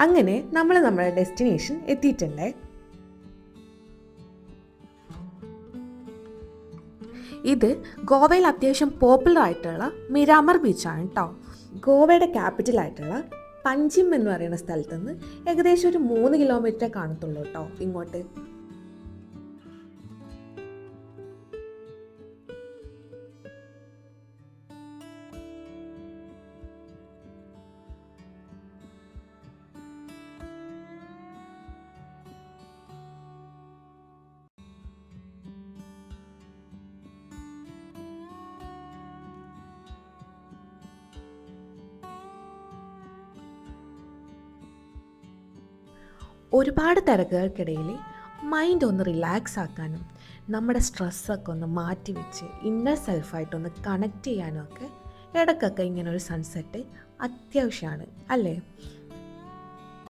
അങ്ങനെ നമ്മൾ നമ്മുടെ ഡെസ്റ്റിനേഷൻ എത്തിയിട്ടുണ്ടേ. ഇത് ഗോവയിൽ അത്യാവശ്യം പോപ്പുലർ ആയിട്ടുള്ള മിരാമർ ബീച്ചാണ് കേട്ടോ. ഗോവയുടെ ക്യാപിറ്റലായിട്ടുള്ള പഞ്ചിം എന്ന് പറയുന്ന സ്ഥലത്ത് നിന്ന് ഏകദേശം ഒരു 3 കിലോമീറ്റർ കാണത്തുള്ളൂ കേട്ടോ ഇങ്ങോട്ട്. ഒരുപാട് തിരക്കുകൾക്കിടയിൽ മൈൻഡ് ഒന്ന് റിലാക്സ് ആക്കാനും നമ്മുടെ സ്ട്രെസ്സൊക്കെ ഒന്ന് മാറ്റി വെച്ച് ഇന്നർ സെൽഫായിട്ടൊന്ന് കണക്ട് ചെയ്യാനും ഒക്കെ ഇടയ്ക്കൊക്കെ ഇങ്ങനൊരു സൺസെറ്റ് അത്യാവശ്യമാണ് അല്ലേ?